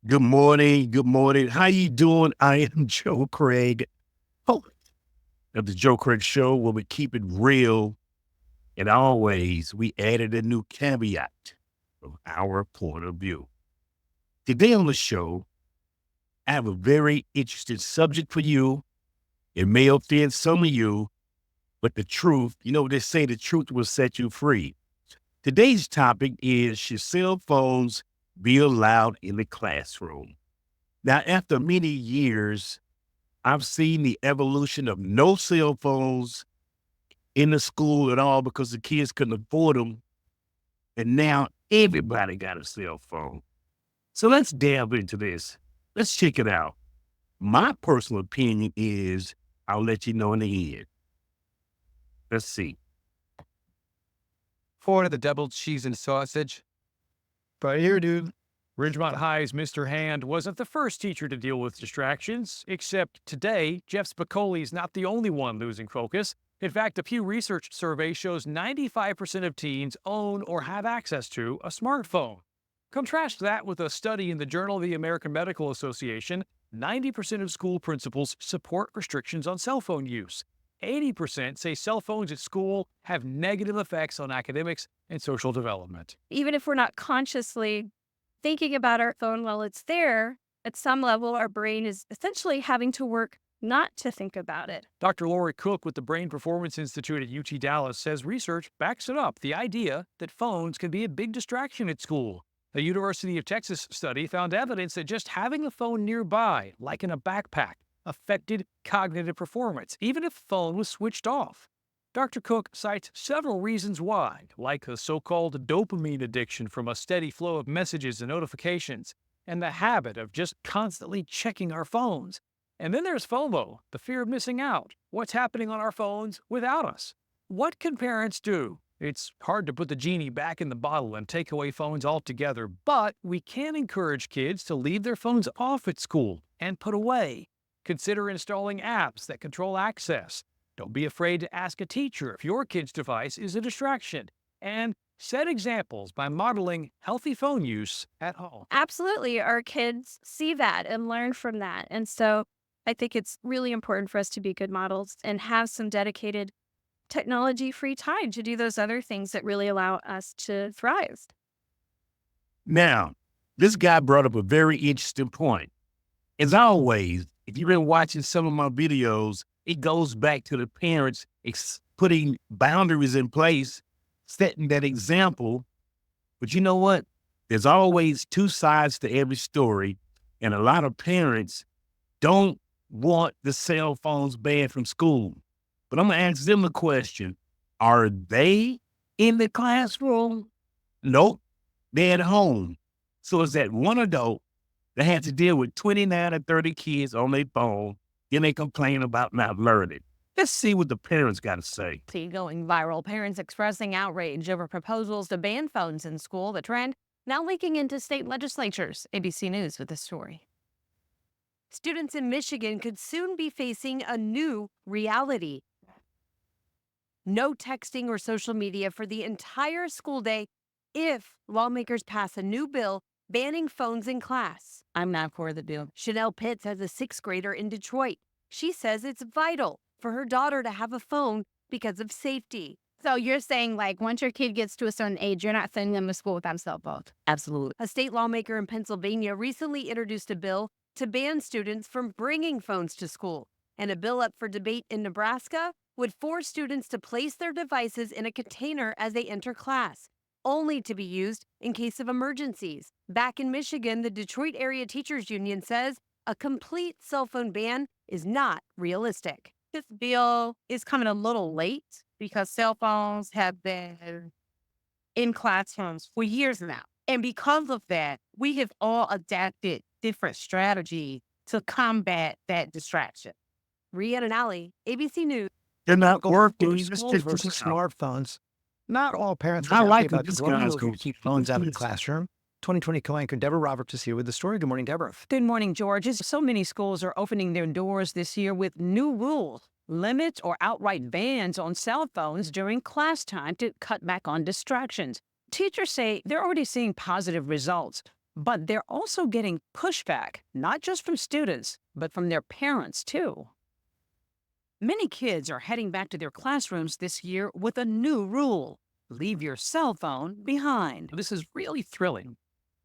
Good morning. Good morning. How you doing? I am Joe Craig, host of the Joe Craig Show, where we keep it real. And always, we added a new caveat from our point of view. Today on the show, I have a very interesting subject for you. It may offend some of you, but the truth, they say the truth will set you free. Today's topic is, should cell phones be allowed in the classroom? Now, after many years, I've seen the evolution of no cell phones in the school at all because the kids couldn't afford them. And now everybody got a cell phone. So let's delve into this. Let's check it out. My personal opinion is, I'll let you know in the end. Let's see. Florida, the double cheese and sausage. Right here, dude. Ridgemont High's Mr. Hand wasn't the first teacher to deal with distractions, except today, Jeff Spicoli is not the only one losing focus. In fact, a Pew Research survey shows 95% of teens own or have access to a smartphone. Contrast that with a study in the Journal of the American Medical Association. 90% of school principals support restrictions on cell phone use. 80% say cell phones at school have negative effects on academics and social development. Even if we're not consciously thinking about our phone while it's there, at some level, our brain is essentially having to work not to think about it. Dr. Lori Cook with the Brain Performance Institute at UT Dallas says research backs it up, the idea that phones can be a big distraction at school. A University of Texas study found evidence that just having a phone nearby, like in a backpack, affected cognitive performance, even if the phone was switched off. Dr. Cook cites several reasons why, like the so-called dopamine addiction from a steady flow of messages and notifications, and the habit of just constantly checking our phones. And then there's FOMO, the fear of missing out. What's happening on our phones without us? What can parents do? It's hard to put the genie back in the bottle and take away phones altogether, but we can encourage kids to leave their phones off at school and put away. Consider installing apps that control access. Don't be afraid to ask a teacher if your kid's device is a distraction. And set examples by modeling healthy phone use at home. Absolutely. Our kids see that and learn from that. And so I think it's really important for us to be good models and have some dedicated technology-free time to do those other things that really allow us to thrive. Now, this guy brought up a very interesting point. As always, if you've been watching some of my videos, it goes back to the parents putting boundaries in place, setting that example. But you know what? There's always two sides to every story. And a lot of parents don't want the cell phones banned from school. But I'm going to ask them a question. Are they in the classroom? Nope. They're at home. So it's that one adult that had to deal with 29 or 30 kids on their phone. Then they complain about not learning. Let's see what the parents got to say. Going viral, parents expressing outrage over proposals to ban phones in school. The trend now leaking into state legislatures. ABC News with the story. Students in Michigan could soon be facing a new reality. No texting or social media for the entire school day if lawmakers pass a new bill banning phones in class. I'm not for the bill. Chanel Pitts has a sixth grader in Detroit. She says it's vital for her daughter to have a phone because of safety. So you're saying, like, once your kid gets to a certain age, you're not sending them to school without a cell phone? Absolutely. A state lawmaker in Pennsylvania recently introduced a bill to ban students from bringing phones to school. And a bill up for debate in Nebraska would force students to place their devices in a container as they enter class, only to be used in case of emergencies. Back in Michigan, the Detroit Area Teachers Union says a complete cell phone ban is not realistic. This bill is coming a little late because cell phones have been in classrooms for years now. And because of that, we have all adapted different strategies to combat that distraction. Rhiannon Alley, ABC News. They're not working. Schools Let's check versus this out. smartphones. Not all parents I are like happy about this growing guy's up going to keep phones out of the classroom. 2020 co-anchor Deborah Roberts is here with the story. Good morning, Deborah. Good morning, George. So many schools are opening their doors this year with new rules, limits or outright bans on cell phones during class time to cut back on distractions. Teachers say they're already seeing positive results. But they're also getting pushback, not just from students, but from their parents, too. Many kids are heading back to their classrooms this year with a new rule: leave your cell phone behind. This is really thrilling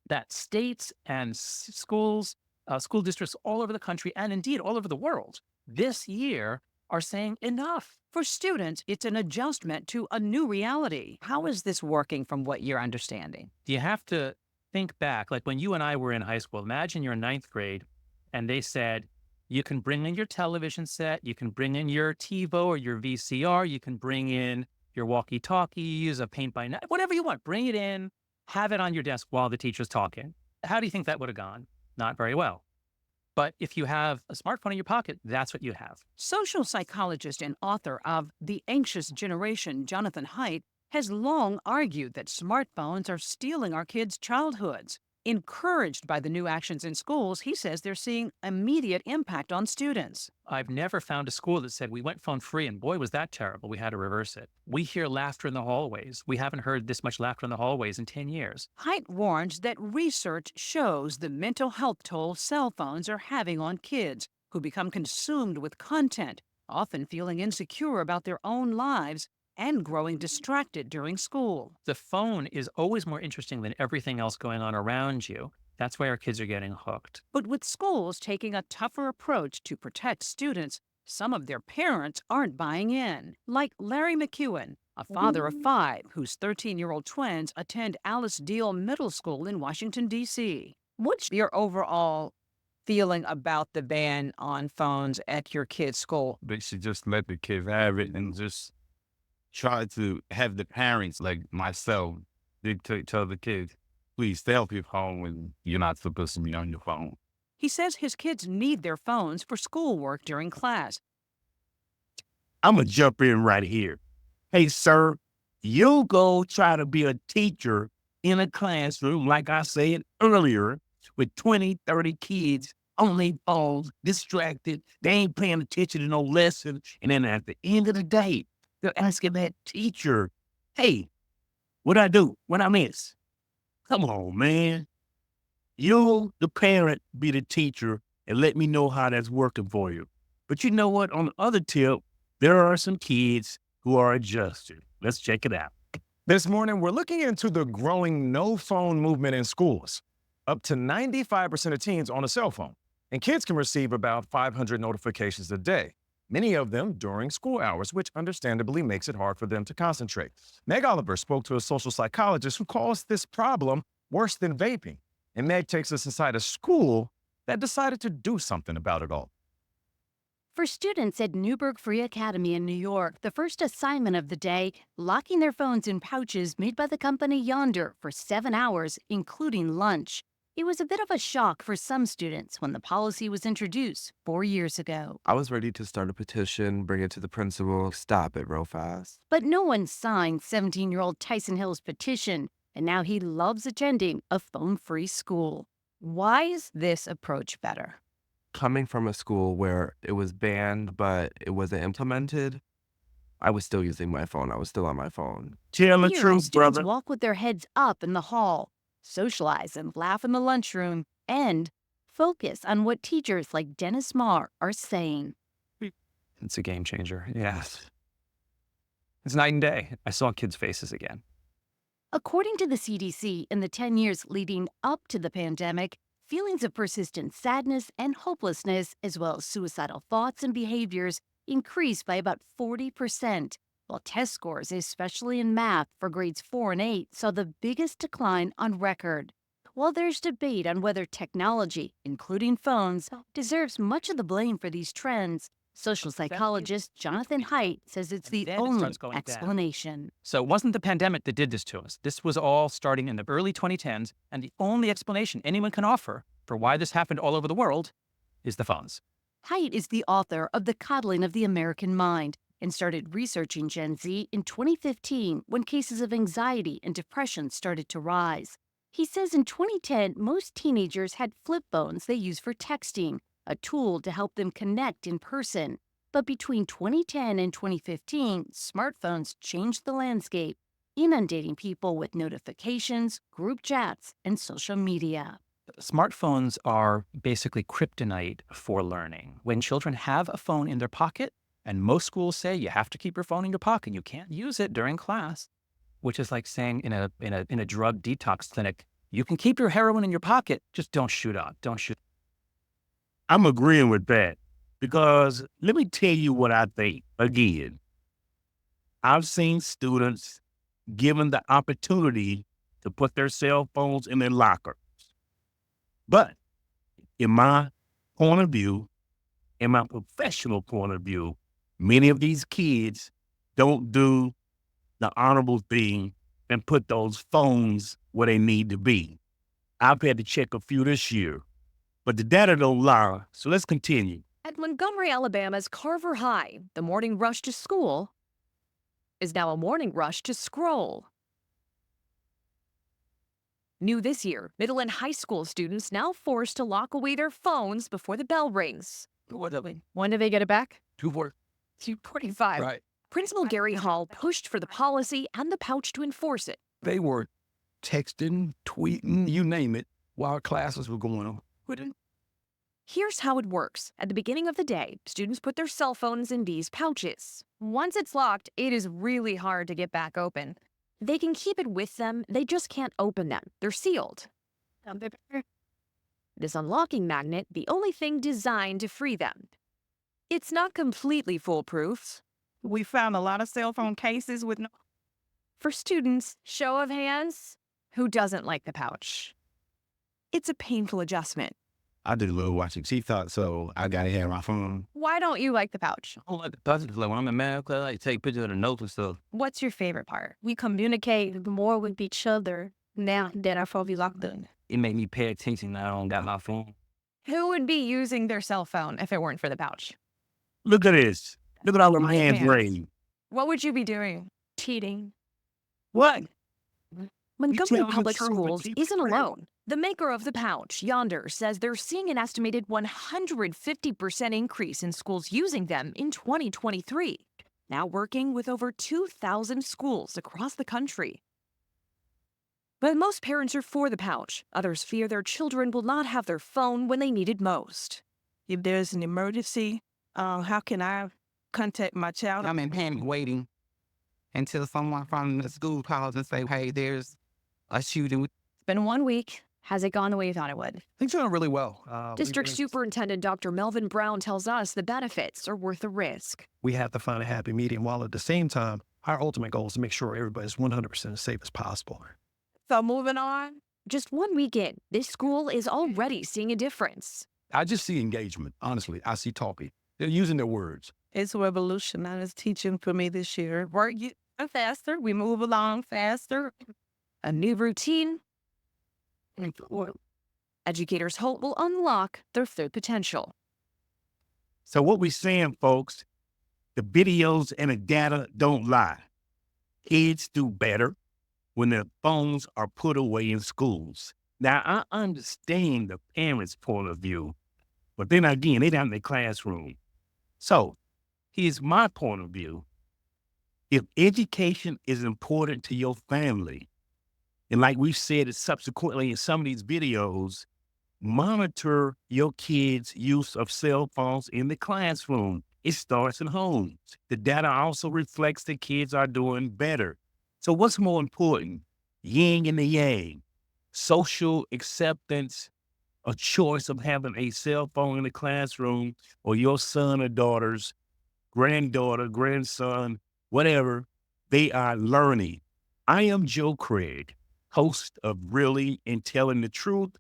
that states and schools, school districts all over the country, and indeed all over the world, this year are saying enough. For students, it's an adjustment to a new reality. How is this working from what you're understanding? You have to think back, like when you and I were in high school. Imagine you're in ninth grade and they said, you can bring in your television set, you can bring in your TiVo or your VCR, you can bring in your walkie-talkies, a paint by night, whatever you want. Bring it in, have it on your desk while the teacher's talking. How do you think that would have gone? Not very well. But if you have a smartphone in your pocket, that's what you have. Social psychologist and author of The Anxious Generation, Jonathan Haidt, has long argued that smartphones are stealing our kids' childhoods. Encouraged by the new actions in schools, he says they're seeing immediate impact on students. I've never found a school that said we went phone free and boy, was that terrible. We had to reverse it. We hear laughter in the hallways. We haven't heard this much laughter in the hallways in 10 years. Haidt warns that research shows the mental health toll cell phones are having on kids who become consumed with content, often feeling insecure about their own lives and growing distracted during school. The phone is always more interesting than everything else going on around you. That's why our kids are getting hooked. But with schools taking a tougher approach to protect students, some of their parents aren't buying in. Like Larry McEwen, a father of 5 whose 13-year-old twins attend Alice Deal Middle School in Washington, D.C. What's your overall feeling about the ban on phones at your kid's school? They should just let the kids have it and just try to have the parents, like myself, dictate to the kids, please stay off your phone when you're not supposed to be on your phone. He says his kids need their phones for schoolwork during class. I'm going to jump in right here. Hey, sir, you go try to be a teacher in a classroom, like I said earlier, with 20, 30 kids on their phones, distracted. They ain't paying attention to no lesson. And then at the end of the day, they're asking that teacher, hey, what'd I do? What I miss? Come on, man. You, the parent, be the teacher and let me know how that's working for you. But you know what? On the other tip, there are some kids who are adjusted. Let's check it out. This morning, we're looking into the growing no phone movement in schools. Up to 95% of teens own a cell phone, and kids can receive about 500 notifications a day, many of them during school hours, which understandably makes it hard for them to concentrate. Meg Oliver spoke to a social psychologist who calls this problem worse than vaping. And Meg takes us inside a school that decided to do something about it all. For students at Newburgh Free Academy in New York, the first assignment of the day, locking their phones in pouches made by the company Yonder for 7 hours, including lunch. It was a bit of a shock for some students when the policy was introduced 4 years ago. I was ready to start a petition, bring it to the principal, stop it real fast. But no one signed 17-year-old Tyson Hill's petition, and now he loves attending a phone-free school. Why is this approach better? Coming from a school where it was banned, but it wasn't implemented, I was still using my phone. I was still on my phone. Tell the Here, truth, students brother. walk with their heads up in the hall, socialize and laugh in the lunchroom, and focus on what teachers like Dennis Marr are saying. It's a game changer. Yes. It's night and day. I saw kids' faces again. According to the CDC, in the 10 years leading up to the pandemic, feelings of persistent sadness and hopelessness, as well as suicidal thoughts and behaviors, increased by about 40%, while test scores, especially in math for grades 4 and 8, saw the biggest decline on record. While there's debate on whether technology, including phones, deserves much of the blame for these trends, social psychologist Jonathan Haidt says it's the then it only starts going down. explanation. So it wasn't the pandemic that did this to us. This was all starting in the early 2010s, and the only explanation anyone can offer for why this happened all over the world is the phones. Haidt is the author of The Coddling of the American Mind and started researching Gen Z in 2015 when cases of anxiety and depression started to rise. He says in 2010, most teenagers had flip phones they use for texting, a tool to help them connect in person. But between 2010 and 2015, smartphones changed the landscape, inundating people with notifications, group chats, and social media. Smartphones are basically kryptonite for learning. When children have a phone in their pocket, and most schools say you have to keep your phone in your pocket, you can't use it during class, which is like saying in a drug detox clinic, you can keep your heroin in your pocket, just don't shoot up, don't shoot. I'm agreeing with that because let me tell you what I think. Again, I've seen students given the opportunity to put their cell phones in their lockers. But in my point of view, in my professional point of view, many of these kids don't do the honorable thing and put those phones where they need to be. I've had to check a few this year, but the data don't lie. So let's continue. At Montgomery, Alabama's Carver High, the morning rush to school is now a morning rush to scroll. New this year, middle and high school students now forced to lock away their phones before the bell rings. When do they get it back? 2:45. Right. Principal Gary Hall pushed for the policy and the pouch to enforce it. They were texting, tweeting, you name it, while classes were going on. Here's how it works. At the beginning of the day, students put their cell phones in these pouches. Once it's locked, it is really hard to get back open. They can keep it with them, they just can't open them. They're sealed. This unlocking magnet, the only thing designed to free them. It's not completely foolproof. We found a lot of cell phone cases with no. For students, show of hands, who doesn't like the pouch? It's a painful adjustment. I do love watching TikTok, so I gotta have my phone. Why don't you like the pouch? I don't like the touches. Like when I'm in math class, I like take pictures of the notes and stuff. What's your favorite part? We communicate more with each other now that our phone be locked in. It made me pay attention that I don't got my phone. Who would be using their cell phone if it weren't for the pouch? Look at this. Look at all them hands hands. raised. What would you be doing? Cheating. What? Montgomery telling the Public truth, but Schools keep isn't it real. alone. The maker of the pouch, Yonder, says they're seeing an estimated 150% increase in schools using them in 2023, now working with over 2,000 schools across the country. But most parents are for the pouch. Others fear their children will not have their phone when they need it most. If there's an emergency, how can I contact my child? I'm in panic waiting until someone from the school calls and say, hey, there's a shooting. It's been 1 week. Has it gone the way you thought it would? Things are going really well. District Superintendent Dr. Melvin Brown tells us the benefits are worth the risk. We have to find a happy medium while at the same time, our ultimate goal is to make sure everybody's 100% as safe as possible. So moving on. Just 1 week in, this school is already seeing a difference. I just see engagement. Honestly, I see talking. They're using their words. It's revolutionized teaching for me this year. Work faster. We move along faster. A new routine. Educators hope will unlock their full potential. So what we're saying, folks, the videos and the data don't lie. Kids do better when their phones are put away in schools. Now, I understand the parents' point of view, but then again, they're not in the classroom. So here's my point of view. If education is important to your family, and like we've said subsequently in some of these videos, monitor your kids' use of cell phones in the classroom. It starts at home. The data also reflects that kids are doing better. So what's more important? Yin and the yang, social acceptance, a choice of having a cell phone in the classroom, or your son or daughter's granddaughter, grandson, whatever, they are learning. I am Joe Craig, host of Really and Telling the Truth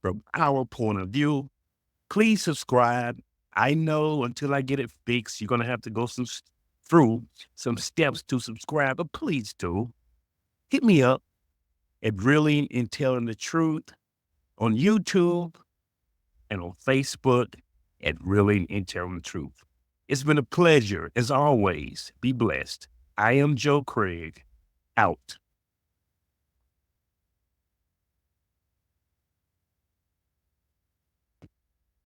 from our point of view. Please subscribe. I know until I get it fixed, you're going to have to go through some steps to subscribe, but please do. Hit me up at Really and Telling the Truth on YouTube and on Facebook at Really and Telling the Truth. It's been a pleasure, as always. Be blessed. I am Joe Craig, out.